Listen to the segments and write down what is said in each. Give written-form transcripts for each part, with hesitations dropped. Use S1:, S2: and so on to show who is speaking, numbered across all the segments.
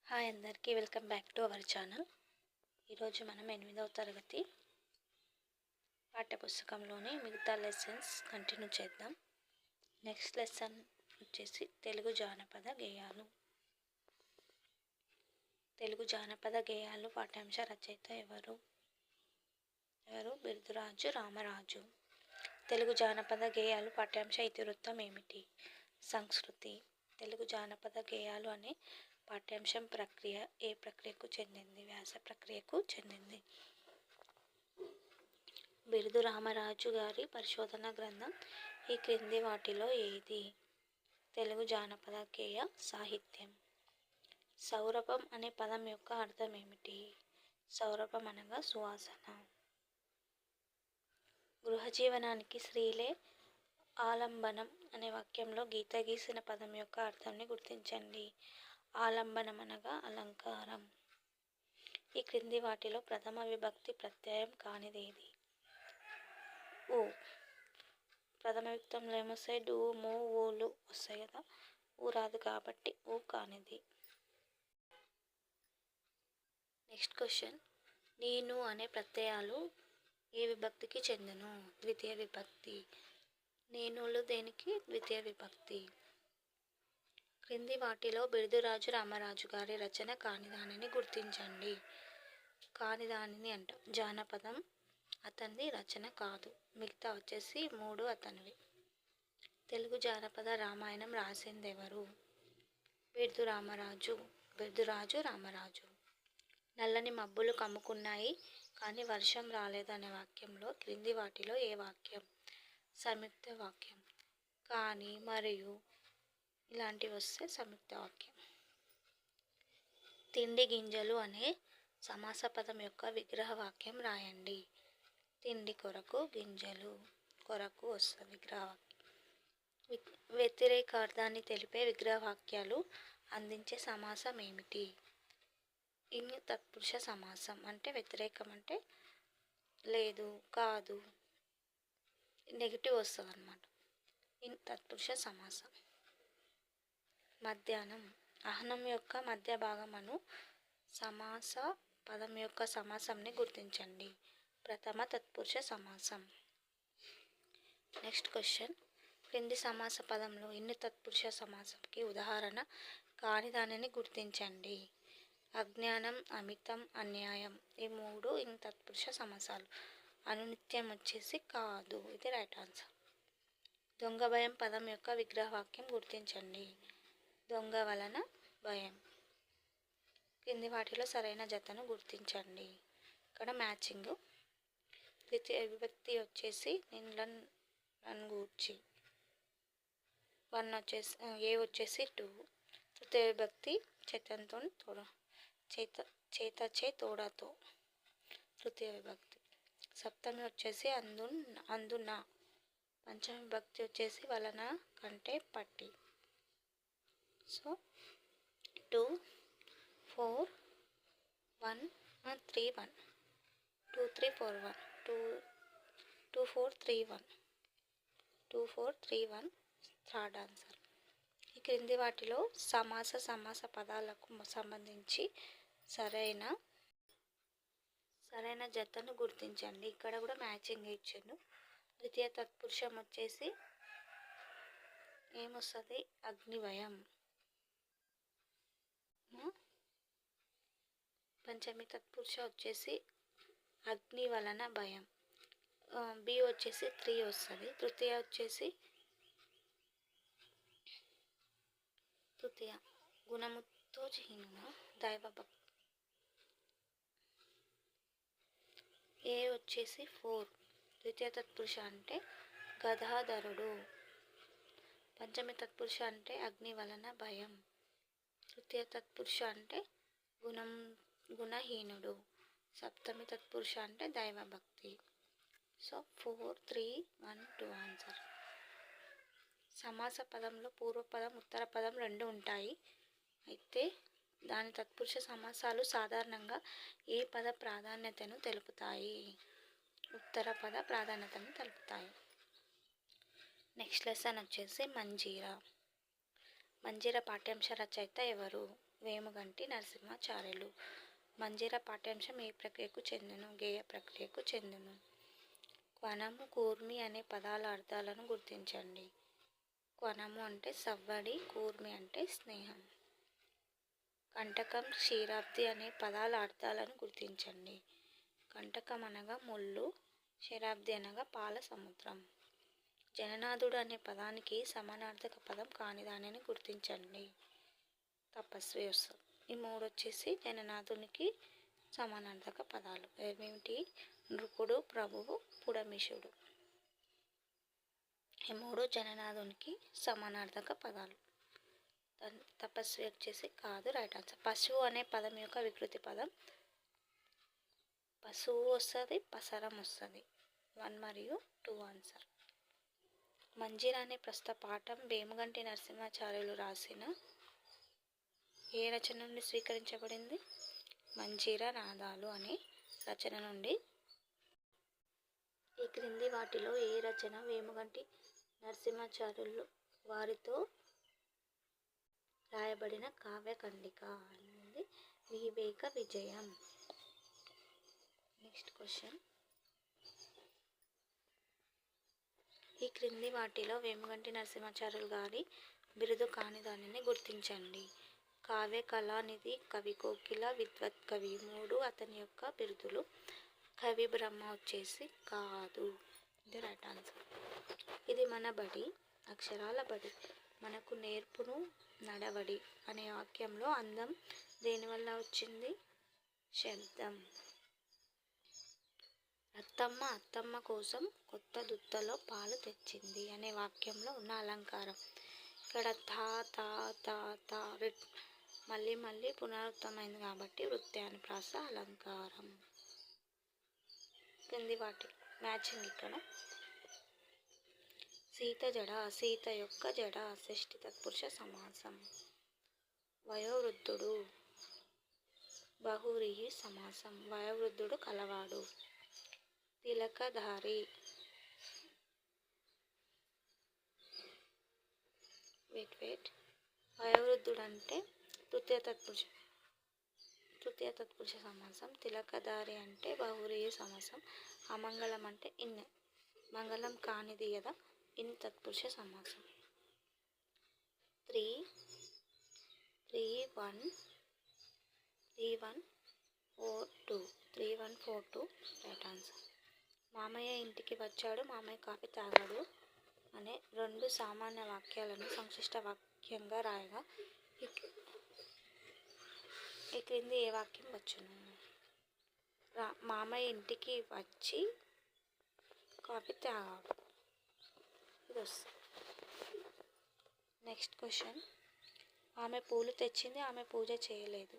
S1: Hi అందరికీ welcome back to our channel. ఈరోజు మనం 8వ తరగతి పాఠ్యపుస్తకంలోని మిగతా లెసన్స్ కంటిన్యూ చేద్దాం. నెక్స్ట్ లెసన్ వచ్చేసి తెలుగు జానపద గేయాలు. తెలుగు జానపద గేయాలు పాఠ్యాంశ రచయిత ఎవరు? బిరుదురాజు రామరాజు. తెలుగు జానపద గేయాలు పాఠ్యాంశ ఇతివృత్తం ఏమిటి? సంస్కృతి. తెలుగు జానపద గేయాలు అనే పాఠ్యాంశం ప్రక్రియ ఏ ప్రక్రియకు చెందింది? వ్యాస ప్రక్రియకు చెందింది. బిరుదు రామరాజు గారి పరిశోధన గ్రంథం ఈ క్రింది వాటిలో ఏది? తెలుగు జానపద గేయ సాహిత్యం. సౌరభం అనే పదం యొక్క అర్థం ఏమిటి? సౌరభం అనగా సువాసన. గృహజీవనానికి స్త్రీలే ఆలంబనం అనే వాక్యంలో గీత గీసిన పదం యొక్క అర్థాన్ని గుర్తించండి. ఆలంబనం అనగా అలంకారం. ఈ క్రింది వాటిలో ప్రథమ విభక్తి ప్రత్యయం కానిదేది? ఊ. ప్రథమ విభక్తంలో ఏమొస్తాయి? డు, ము, ఊలు వస్తాయి కదా. ఊ రాదు కాబట్టి ఊ కానిది. Next question. నేను అనే ప్రత్యయాలు ఏ విభక్తికి చెందును? ద్వితీయ విభక్తి. నేనులు దేనికి? ద్వితీయ విభక్తి. క్రింది వాటిలో బిరుదురాజు రామరాజు గారి రచన కానిదానిని గుర్తించండి. కానిదానిని అంట జానపదం అతనిది రచన కాదు. మిగతా వచ్చేసి 3 అతనివి. తెలుగు జానపద రామాయణం రాసింది ఎవరు? బిరుదురాజు రామరాజు. నల్లని మబ్బులు కమ్ముకున్నాయి కానీ వర్షం రాలేదు అనే వాక్యంలో క్రింది వాటిలో ఏ వాక్యం? సంయుక్త వాక్యం. కానీ, మరియు ఇలాంటివి వస్తే సంయుక్త వాక్యం. తిండి గింజలు అనే సమాస పదం యొక్క విగ్రహ వాక్యం రాయండి. తిండి కొరకు, గింజలు కొరకు వస్తుంది విగ్రహ వాక్యం. వ్యతిరేకార్థాన్ని తెలిపే విగ్రహ వాక్యాలు అందించే సమాసం ఏమిటి? ఇన్ తత్పురుష సమాసం. అంటే వ్యతిరేకం అంటే లేదు, కాదు, నెగిటివ్ వస్తుంది అన్నమాట. ఇన్ తత్పురుష సమాసం. మధ్యాహ్నం. అహనం యొక్క మధ్య భాగమును సమాస పదం యొక్క సమాసంని గుర్తించండి. ప్రథమ తత్పురుష సమాసం. Next question. క్రింది సమాస పదంలో ఇన్ని తత్పురుష సమాసంకి ఉదాహరణ కాని దానిని గుర్తించండి. అజ్ఞానం, అమితం, అన్యాయం ఈ 3 ఇన్ తత్పురుష సమాసాలు. అనునిత్యం వచ్చేసి కాదు. ఇది రైట్ ఆన్సర్. దొంగ భయం పదం యొక్క విగ్రహ వాక్యం గుర్తించండి. దొంగ వలన భయం. కింది వాటిలో సరైన జతను గుర్తించండి. ఇక్కడ మ్యాచింగ్. ద్వితీయ విభక్తి వచ్చేసి నిన్ను గూర్చి. 1 వచ్చేసి ఏ వచ్చేసి 2. తృతీయ విభక్తి చేతంతో చేతచే తోడతో తృతీయ విభక్తి. సప్తమి వచ్చేసి అందున. పంచమ విభక్తి వచ్చేసి వలన కంటే పట్టి. So 2 4 1 3 1 2 3 4 1 2 4 3 1 2 4 3 1 third answer. ఈ క్రింది వాటిలో సమాస పదాలకు సంబంధించి సరైన జతను గుర్తించండి. ఇక్కడ కూడా మ్యాచింగ్ ఇచ్చిండు. ద్వితీయ తత్పురుషం వచ్చేసి ఏమొస్తుంది? అగ్నిభయం. పంచమి తత్పురుష వచ్చేసి అగ్ని వలన భయం. బి వచ్చేసి 3 వస్తుంది. తృతీయ వచ్చేసి గుణముతో హీనున దైవభక్తి. ఏ వచ్చేసి 4. ద్వితీయ తత్పురుష అంటే గదాధరుడు. పంచమి తత్పురుష అంటే అగ్ని వలన భయం. తృతీయ తత్పురుష అంటే గుణహీనుడు. సప్తమి తత్పురుష అంటే దైవభక్తి. So 4 3 1 2 answer. సమాస పదంలో పూర్వపదం ఉత్తర పదం 2 ఉంటాయి. అయితే దాని తత్పురుష సమాసాలు సాధారణంగా ఏ పద ప్రాధాన్యతను తెలుపుతాయి? ఉత్తర పద ప్రాధాన్యతను తెలుపుతాయి. నెక్స్ట్ లెసన్ వచ్చేసి మంజీరా. మంజీరా పాఠ్యాంశ రచయిత ఎవరు? వేమగంటి నరసింహాచార్యులు. మంజీర పాఠ్యాంశం ఏ ప్రక్రియకు చెందును? గేయ ప్రక్రియకు చెందును. క్వనము, కూర్మి అనే పదాల అర్థాలను గుర్తించండి. క్వనము అంటే సవ్వడి, కూర్మి అంటే స్నేహం. కంటకం, క్షీరాబ్ది అనే పదాల అర్థాలను గుర్తించండి. కంటకం అనగా ముళ్ళు, క్షీరాబ్ది అనగా పాల సముద్రం. జననాథుడు అనే పదానికి సమానార్థక పదం కాని దానిని గుర్తించండి. తపస్వి వస్తుంది. ఈ మూడు వచ్చేసి జననాథునికి సమానార్థక పదాలు. ఏమిటి? నృపుడు, ప్రభువు, పుడమిషుడు. ఈ మూడు జననాథునికి సమానార్థక పదాలు. తపస్వి వచ్చేసి కాదు, రైట్ ఆన్సర్. పశువు అనే పదం యొక్క వికృతి పదం పశువు వస్తుంది, పసరం వస్తుంది. 1 మరియు 2 ఆన్సర్. మంజీర అనే ప్రస్తుత పాఠం వేమగంటి నరసింహాచార్యులు రాసిన ఏ రచన నుండి స్వీకరించబడింది? మంజీర నాదాలు అనే రచన నుండి. ఈ క్రింది వాటిలో ఏ రచన వేమగంటి నరసింహాచార్యులు వారితో రాయబడిన కావ్యఖండిక అనేది? వివేక విజయం. Next question. ఈ క్రింది వాటిలో వేమగంటి నరసింహాచార్యులు గారి బిరుదు కాని దానిని గుర్తించండి. కావ్య కళానిధి, కవి కోకిల, విద్వత్ కవి 3 అతని యొక్క బిరుదులు. కవి బ్రహ్మ వచ్చేసి కాదు. ఇది రైట్ ఆన్సర్. ఇది మన బడి, అక్షరాల బడి, మనకు నేర్పును నడవడి అనే వాక్యంలో అందం దేనివల్ల వచ్చింది? శబ్దం. రత్తమ్మ అత్తమ్మ కోసం కొత్త దుత్తలో పాలు తెచ్చింది అనే వాక్యంలో ఉన్న అలంకారం. ఇక్కడ తా తా తా తా మళ్ళీ మళ్ళీ పునరుక్తమైంది కాబట్టి వృత్యానుప్రాస అలంకారం. కింది వాటి మ్యాచింగ్ ఇక్కడ. సీత జడ, సీత యొక్క జడ షష్ఠి తత్పురుష సమాసం. వయోవృద్ధుడు, బహువ్రీహి సమాసం. వయోవృద్ధుడు కలవాడు. తిలకధారి, వయోవృద్ధుడు అంటే తృతీయ తత్పురుష సమాసం. తిలకధారి అంటే బహువ్రీహి సమాసం. అమంగళం అంటే ఇన్, మంగళం కానిది కదా, ఇన్ తత్పురుష సమాసం. 3142 రైట్ ఆన్సర్. మామయ్య ఇంటికి వచ్చాడు, మామయ్య కాఫీ తాగాడు అనే 2 సామాన్య వాక్యాలను సంక్లిష్ట వాక్యంగా రాయగా ఈ క్రింది ఏ వాక్యం వచ్చును? మామయ్య ఇంటికి వచ్చి కాఫీ తాగాడు. ఇది వస్తుంది. Next question. ఆమె పూలు తెచ్చింది, ఆమె పూజ చేయలేదు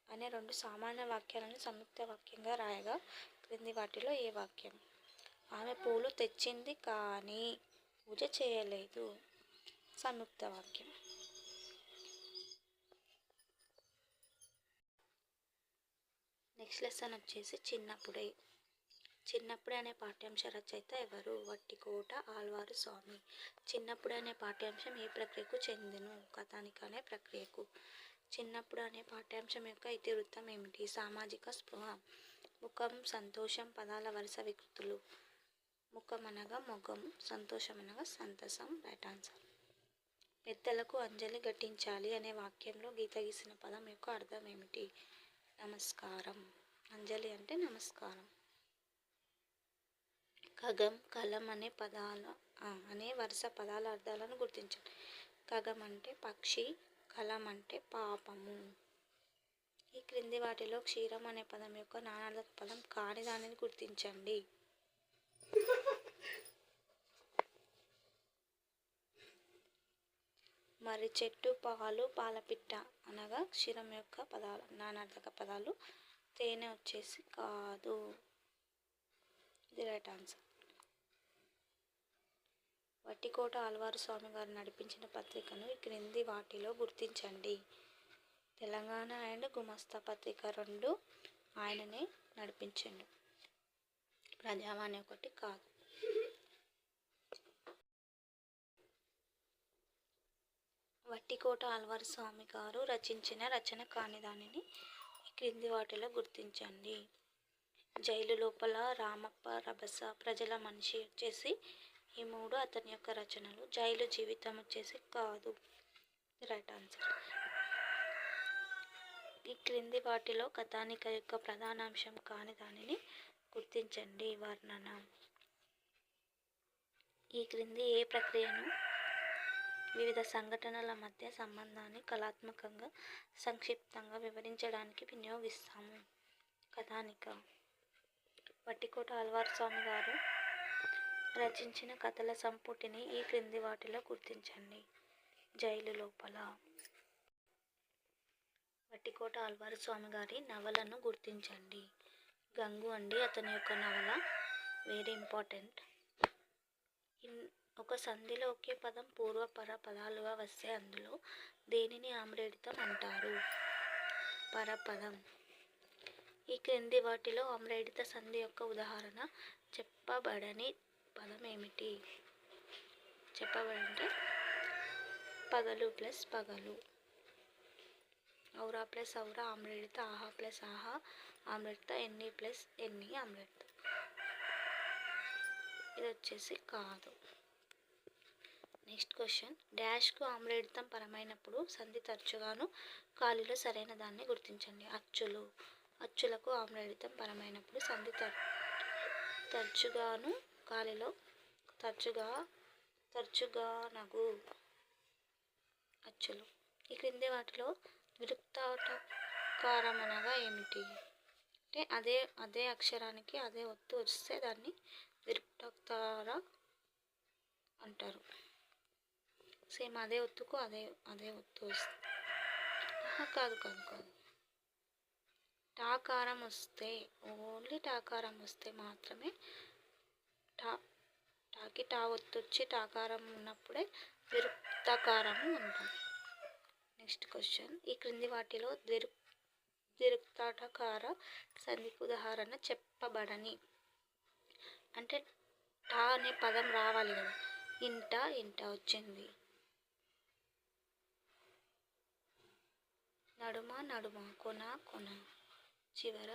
S1: అనే 2 సామాన్య వాక్యాలను సంయుక్త వాక్యంగా రాయగా క్రింది వాటిలో ఏ వాక్యం? ఆమె పూలు తెచ్చింది కానీ పూజ చేయలేదు. సంయుక్త వాక్యం. నెక్స్ట్ లెసన్ వచ్చేసి చిన్నప్పుడే. చిన్నప్పుడే అనే పాఠ్యాంశ రచయిత ఎవరు? వట్టికోట ఆళ్వారు స్వామి. చిన్నప్పుడే అనే పాఠ్యాంశం ఏ ప్రక్రియకు చెందును? కథానిక అనే ప్రక్రియకు. చిన్నప్పుడు అనే పాఠ్యాంశం యొక్క ఇతివృత్తం ఏమిటి? సామాజిక స్పృహ. ముఖం, సంతోషం పదాల వరుస వికృతులు. ముఖం అనగా మొగం, సంతోషం అనగా సంతసం. Right answer. పెద్దలకు అంజలి ఘటించాలి అనే వాక్యంలో గీత గీసిన పదం యొక్క అర్థం ఏమిటి? నమస్కారం. అంజలి అంటే నమస్కారం. ఖగం, కలం అనే వరుస పదాల అర్థాలను గుర్తించండి. ఖగం అంటే పక్షి, కలం అంటే పాపము. ఈ క్రింది వాటిలో క్షీరం అనే పదం యొక్క నానార్థక పదం కాని దానిని గుర్తించండి. మర్రి చెట్టు, పాలు, పాలపిట్ట అనగా క్షీరం యొక్క పదాలు నానార్థక పదాలు. తేనె వచ్చేసి కాదు. ఇది రైట్ ఆన్సర్. వట్టికోట ఆళ్వారు స్వామి గారు నడిపించిన పత్రికను ఈ క్రింది వాటిలో గుర్తించండి. తెలంగాణ అండ్ గుమస్తా పత్రిక 2 ఆయననే నడిపించండు. ప్రజావాణి ఒకటి కాదు. వట్టికోట ఆళ్వార్స్వామి గారు రచించిన రచన కాని దానిని ఈ క్రింది వాటిలో గుర్తించండి. జైలు లోపల రామప్ప రభస ప్రజల మనిషి వచ్చేసి ఈ మూడు అతని యొక్క రచనలు. జైలు జీవితం వచ్చేసి కాదు, రైట్ ఆన్సర్. ఈ క్రింది వాటిలో కథానిక యొక్క ప్రధానాంశం కాని దానిని గుర్తించండి. వర్ణన. ఈ క్రింది ఏ ప్రక్రియను వివిధ సంఘటనల మధ్య సంబంధాన్ని కళాత్మకంగా సంక్షిప్తంగా వివరించడానికి వినియోగిస్తాము? కథానిక. వట్టికోట ఆళ్వార్స్వామి గారు రచించిన కథల సంపుటిని ఈ క్రింది వాటిలో గుర్తించండి. జైలు లోపల. వట్టికోట ఆళ్వార్స్వామి గారి నవలను గుర్తించండి. గంగు అండి అతని యొక్క నవల, వెరీ ఇంపార్టెంట్. ఒక సంధిలో ఒకే పదం పూర్వపర పదాలుగా వస్తే అందులో దేనిని ఆమ్రేడితం అంటారు? పరపదం. ఈ క్రింది వాటిలో ఆమ్రేడిత సంధి యొక్క ఉదాహరణ చెప్పబడని పదం ఏమిటి? చెప్పబడంటే పగలు ప్లస్ పగలు, ఔరా ప్లస్ ఔరా ఆమ్రేడిత, ఆహా ప్లస్ ఆహా ఆమ్రేడిత, ఎన్ని ప్లస్ ఎన్ని ఆమ్రేడిత. ఇది వచ్చేసి కాదు. Next question. డాష్కు ఆమ్రేడితం పరమైనప్పుడు సంధి తరచుగాను ఖాళీలో సరైన దాన్ని గుర్తించండి. అచ్చులు. అచ్చులకు ఆమ్రేడితం పరమైనప్పుడు సంధి తరచుగాను ఖాళీలో తరచుగానగు అచ్చులు. ఈ క్రింది వాటిలో విరుక్తాకారం అనగా ఏమిటి? అంటే అదే అక్షరానికి అదే ఒత్తు వస్తే దాన్ని విరుక్తాకార అంటారు. సేమ్ అదే ఒత్తుకు అదే ఒత్తు వస్తుంది. కాదు. టాకారం వస్తే, ఓన్లీ టాకారం వస్తే మాత్రమే టాకి టా ఒత్తు వచ్చి టాకారం ఉన్నప్పుడే విరుక్తాకారము అంటాం. Next question. ఈ క్రింది వాటిలో విరుక్తాకార సంధికి ఉదాహరణ చెప్పబడని. అంటే టా అనే పదం రావాలి కదా. ఇంట వచ్చింది. నడుమ, కొన, చివర.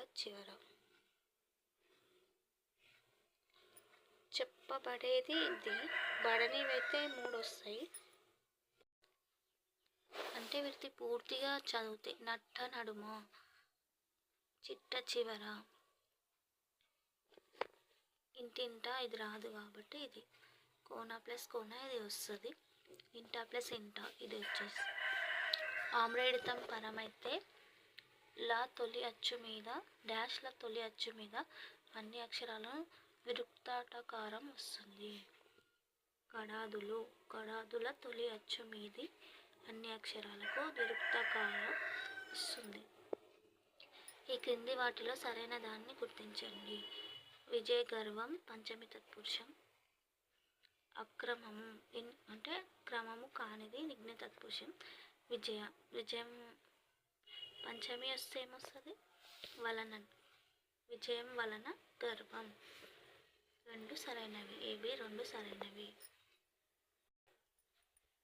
S1: చెప్పబడేది ఇది. బడనివైతే 3 వస్తాయి. అంటే వీటి పూర్తిగా చదివితే నట్ట నడుమ, చిట్ట చివర, ఇంటింట ఇది రాదు కాబట్టి ఇది కోన ప్లస్ కోన ఇది వస్తుంది. ఇంట ప్లస్ ఇంట ఇది వచ్చేసి. ఆమ్రేడితం పరమైతే లా తొలి అచ్చు మీద డాష్ల తొలి అచ్చు మీద అన్ని అక్షరాలను విరుక్తాకారం వస్తుంది. కడాదుల తొలి అచ్చు మీది అన్ని అక్షరాలకు విరుక్తాకారం వస్తుంది. ఈ క్రింది వాటిలో సరైన దాన్ని గుర్తించండి. విజయ గర్వం పంచమి తత్పురుషం. అక్రమము అంటే క్రమము కానిది నిఘ్న తత్పురుషం. విజయం పంచమి వస్తే ఏమొస్తుంది? వలన. విజయం వలన గర్వం. 2 సరైనవి. ఏవి 2 సరైనవి.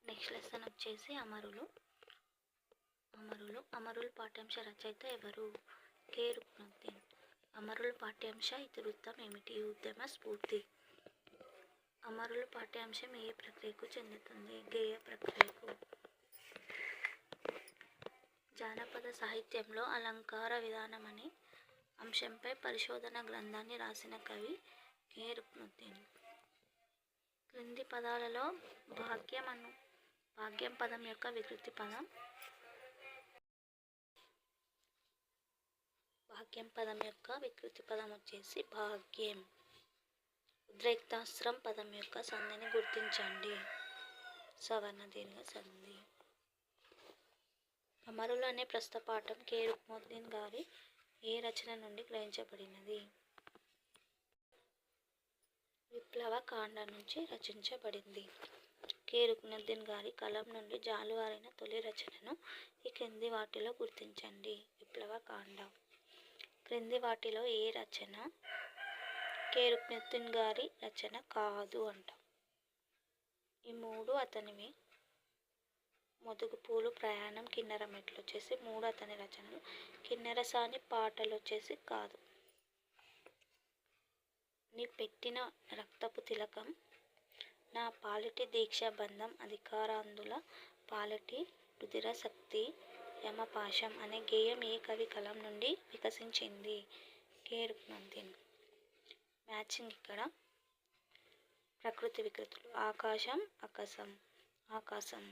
S1: నెక్స్ట్ లెసన్ వచ్చేసి అమరులు. పాఠ్యాంశ రచయిత ఎవరు? కె. రుక్నుద్దీన్. అమరులు పాఠ్యాంశ ఇతివృత్తం ఏమిటి? ఉద్యమ స్ఫూర్తి. అమరులు పాఠ్యాంశం ఏ ప్రక్రియకు చెందుతుంది? గేయ ప్రక్రియకు. జానపద సాహిత్యంలో అలంకార విధానం అనే అంశంపై పరిశోధన గ్రంథాన్ని రాసిన కవి కె. రుక్నుద్దీన్. క్రింది పదాలలో భాగ్యం పదం యొక్క వికృతి పదం. భాగ్యం పదం యొక్క వికృతి పదం వచ్చేసి భాగ్యం. ఉద్రేక్తాస్త్రం పదం యొక్క సంధిని గుర్తించండి. సవర్ణ దీర్ఘ సంధి. అమరులు అనే ప్రస్తుత పాఠం కె. రుక్నుద్దీన్ గారి ఏ రచన నుండి గ్రహించబడినది? విప్లవ కాండ నుంచి రచించబడింది. కె. రుక్నుద్దీన్ గారి కలం నుండి జాలువారిన తొలి రచనను ఈ క్రింది వాటిలో గుర్తించండి. విప్లవ కాండ. క్రింది వాటిలో ఏ రచన కె. రుక్నుద్దీన్ గారి రచన కాదు అంటాం? ఈ 3 అతనివి. ముదుగుపూలు ప్రయాణం కిన్నెర మెట్లు వచ్చేసి 3 అతని రచనలు. కిన్నెరసాని పాటలు వచ్చేసి కాదు. నీ పెట్టిన రక్తపు తిలకం, నా పాలిటి దీక్షాబంధం, అధికారాంధుల పాలిటి రుధిరశక్తి, యమపాశం అనే గేయం ఏ కవి కలం నుండి వికసించింది? కె. రుక్నుద్దీన్. మ్యాచింగ్ ఇక్కడ ప్రకృతి వికృతులు. ఆకాశం అకసం, ఆకాశం.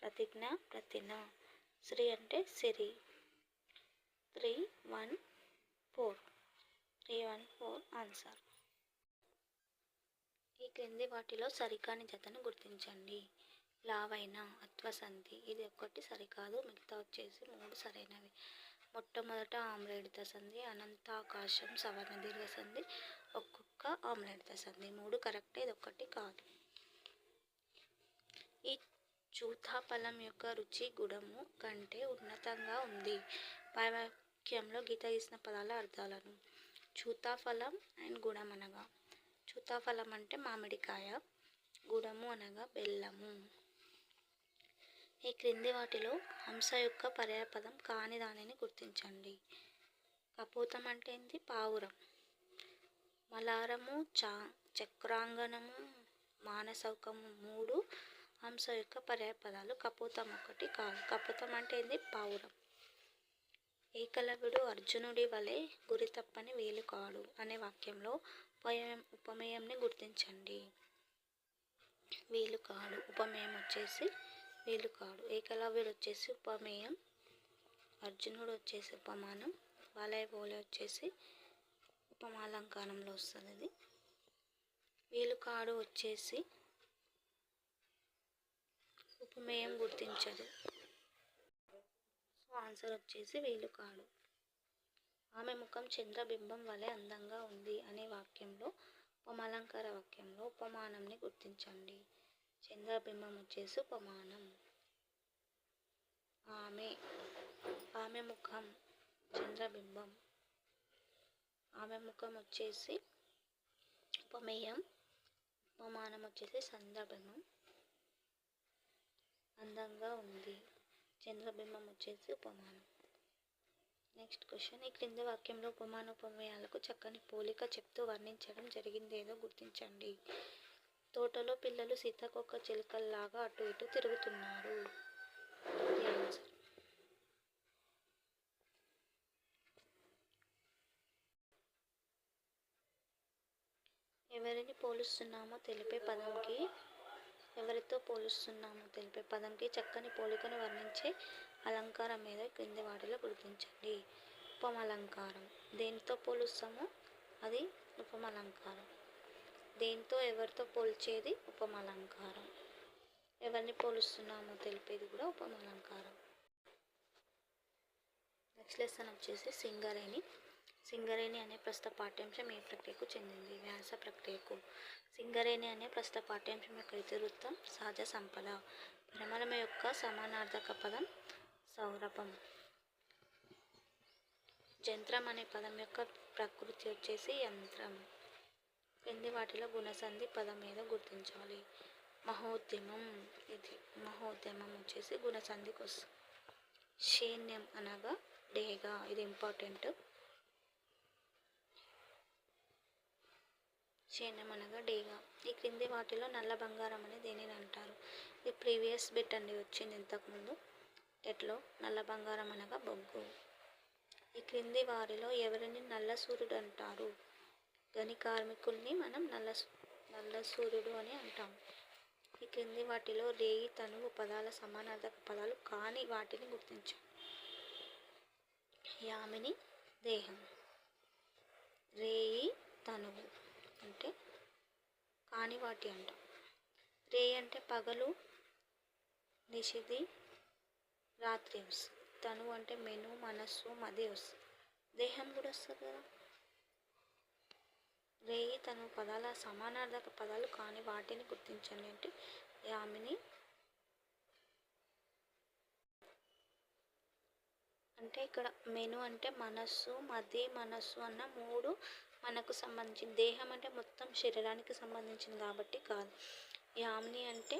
S1: ప్రతిజ్ఞ ప్రతిన. శ్రీ అంటే సిరి. 314 ఆన్సర్. ఈ క్రింది వాటిలో సరికాని జతను గుర్తించండి. లావైన, అత్వసంధి, ఇది ఒక్కటి సరికాదు, మిగతా వచ్చేసి 3 సరైనవి. మొట్టమొదట ఆమ్లేడిత సంధి, అనంతాకాశం సవర్ణ దీర్ఘ సంధి, ఒక్కొక్క ఆమ్లేడిత సంధి. 3 కరెక్టే, ఇది ఒక్కటి కాదు. ఈ చూతాఫలం యొక్క రుచి గుడము కంటే ఉన్నతంగా ఉంది. పై వాక్యంలో గీత గీసిన పదాల అర్థాలను. చూతాఫలం అండ్ గుడం అనగా, చూతాఫలం అంటే మామిడికాయ, గుడము అనగా బెల్లము. ఈ క్రింది వాటిలో హంస యొక్క పర్యాయపదం కాని దానిని గుర్తించండి. కపోతం అంటే ఏంటి? పావురం. మలారము, చక్రాంగనము, మానసౌకము 3 హంస యొక్క పర్యాయపదాలు. కపోతం ఒకటి కాదు. కపోతం అంటే ఏంది? పావురం. ఏకలవ్యుడు అర్జునుడి వలె గురి తప్పని వేలుకాడు అనే వాక్యంలో ఉపమేయంని గుర్తించండి. వేలుకాడు ఉపమేయం వచ్చేసి వేలుకాడు. ఏకలవ్యుడు వచ్చేసి ఉపమేయం, అర్జునుడు వచ్చేసి ఉపమానం, వలయ పోలే వచ్చేసి ఉపమాలంకారంలో వస్తుంది. అది వేలుకాడు వచ్చేసి ఉపమేయం గుర్తించదు. సో ఆన్సర్ వచ్చేసి వేలుకాడు. ఆమె ముఖం చంద్రబింబం వలె అందంగా ఉంది అనే వాక్యంలో ఉపమాలంకార వాక్యంలో ఉపమానంని గుర్తించండి. చంద్రబింబం వచ్చేసి ఉపమానం. ఆమె ముఖం చంద్రబింబం. ఆమె ముఖం వచ్చేసి ఉపమేయం, ఉపమానం వచ్చేసి చంద్రబింబం. అందంగా ఉంది, చంద్రబింబం వచ్చేసి ఉపమానం. Next question. ఈ క్రింది వాక్యంలో ఉపమాన ఉపమేయాలకు చక్కని పోలిక చెప్తూ వర్ణించడం జరిగిందేదో గుర్తించండి. తోటలో పిల్లలు సీతాకోక చిలుకల్లాగా అటు ఇటు తిరుగుతున్నారు. ఆన్సర్. ఎవరితో పోలుస్తున్నామో తెలిపే పదంకి చక్కని పోలికను వర్ణించే అలంకారం మీద క్రింది వాటిలో గుర్తించండి. ఉపమాలంకారం. దేనితో పోలుస్తామో అది ఉపమాలంకారం. దేంతో ఎవరితో పోల్చేది ఉపమాలంకారం. ఎవరిని పోలుస్తున్నామో తెలిపేది కూడా ఉపమాలంకారం. నెక్స్ట్ లెసన్ వచ్చేసి సింగరేణి. సింగరేణి అనే ప్రస్తుత పాఠ్యాంశం ఏ ప్రక్రియకు చెందింది? వ్యాస ప్రక్రియకు. సింగరేణి అనే ప్రస్తుత పాఠ్యాంశం యొక్క ఇతివృత్తం సహజ సంపద. పరిమళం యొక్క సమానార్థక పదం సౌరభం. యంత్రం అనే పదం యొక్క ప్రకృతి వచ్చేసి యంత్రం. క్రింది వాటిలో గుణసంధి పదం ఏదో గుర్తించాలి. మహోద్యమం. ఇది మహోద్యమం వచ్చేసి గుణసంధికి వస్తుంది. శూన్యం అనగా డేగా, ఇది ఇంపార్టెంట్. శూన్యం అనగా డేగా. ఈ క్రింది వాటిలో నల్ల బంగారం అని దేనిని అంటారు? ఇది ప్రీవియస్ బిట్ అండి, వచ్చింది ఇంతకుముందు ఎట్లో. నల్ల బంగారం అనగా బొగ్గు. ఈ క్రింది వారిలో ఎవరిని నల్ల సూర్యుడు అంటారు? గని కార్మికుల్ని మనం నల్ల సూర్యుడు అని అంటాం. ఈ క్రింది వాటిలో రేయి, తనువు పదాల సమానార్థక పదాలు కాని వాటిని గుర్తించాం. యామిని దేహం. రేయి, తనువు అంటే కాని వాటి అంటాం. రేయి అంటే పగలు, నిషిది, రాత్రి వస్తుంది. తనువు అంటే మెను, మనస్సు, మది వస్తుంది. దేహం కూడా వస్తుంది కదా. రేయి, తనువు పదాల సమానార్థక పదాలు కాని వాటిని గుర్తించండి అంటే యామిని. అంటే ఇక్కడ మెను అంటే మనస్సు, మది, మనస్సు అన్న 3 మనకు సంబంధించిన. దేహం అంటే మొత్తం శరీరానికి సంబంధించింది కాబట్టి కాదు. యామిని అంటే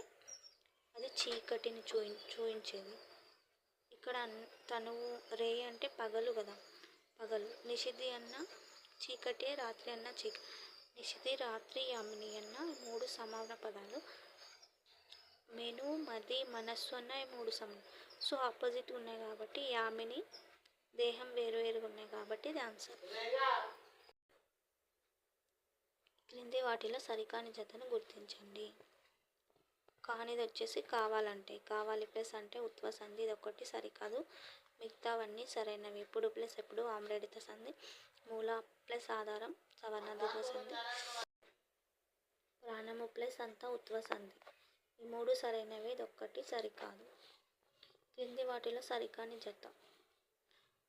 S1: అది చీకటిని చూయించేది. ఇక్కడ తనువు రే అంటే పగలు కదా, పగలు. నిషిద్ధి అన్న చీకటే, రాత్రి అన్న నిషిద్ధి, రాత్రి, యామిని అన్న 3 సమాన పదాలు. మెను, మది, మనస్సు అన్న 3 సమానం. సో ఆపోజిట్ ఉన్నాయి కాబట్టి యామిని, దేహం వేరువేరుగా ఉన్నాయి కాబట్టి ఇది ఆన్సర్. క్రింది వాటిలో సరికాని జతను గుర్తించండి. కానిది వచ్చేసి కావాలంటే, కావాలి ప్లస్ అంటే ఉత్వ సంధి, ఇది ఒకటి సరికాదు. మిగతావన్నీ సరైనవి. ఎప్పుడు ప్లస్ ఎప్పుడు ఆమ్రేడిత సంధి, మూల ప్లస్ ఆధారం సవర్ణ దీర్ఘ సంధి, ప్రాణము ప్లస్ అంతా ఉత్వ సంధి. ఈ 3 సరైనవి, ఇది ఒక్కటి సరికాదు. క్రింది వాటిలో సరికాని జత.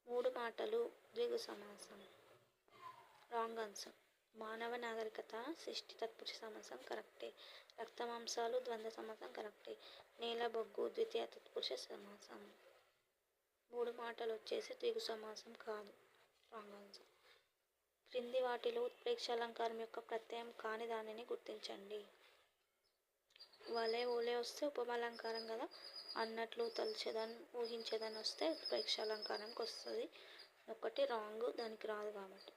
S1: 3 మాటలు ద్విగు సమాసం. Wrong answer. మానవ నాగరికత షష్ఠి తత్పురుష సమాసం కరెక్టే. రక్తమాంసాలు ద్వంద్వ సమాసం కరెక్టే. నేల బొగ్గు ద్వితీయ తత్పురుష సమాసం. 3 మాటలు వచ్చేసి ద్విగు సమాసం కాదు. Wrong answer. క్రింది వాటిలో ఉత్ప్రేక్ష అలంకారం యొక్క ప్రత్యయం కాని దానిని గుర్తించండి. వలే ఓలే వస్తే ఉపమాలంకారం కదా. అన్నట్లు, తలచేదని, ఊహించేదని వస్తే ఉత్ప్రేక్ష అలంకారంకి వస్తుంది. ఒకటి రాంగ్, దానికి రాదు కాబట్టి.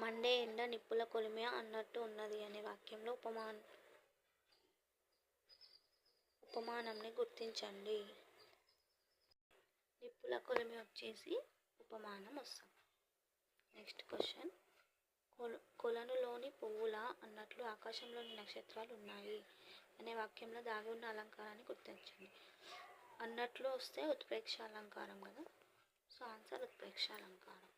S1: మండే ఎండ నిప్పుల కొలిమి అన్నట్టు ఉన్నది అనే వాక్యంలో ఉపమానంని గుర్తించండి. నిప్పుల కొలిమి వచ్చేసి ఉపమానం వస్తుంది. Next question. కొలనులోని పువ్వుల అన్నట్లు ఆకాశంలోని నక్షత్రాలు ఉన్నాయి అనే వాక్యంలో దాగి ఉన్న అలంకారాన్ని గుర్తించండి. అన్నట్లు వస్తే ఉత్ప్రేక్ష అలంకారం కదా. సో ఆన్సర్ ఉత్ప్రేక్ష అలంకారం.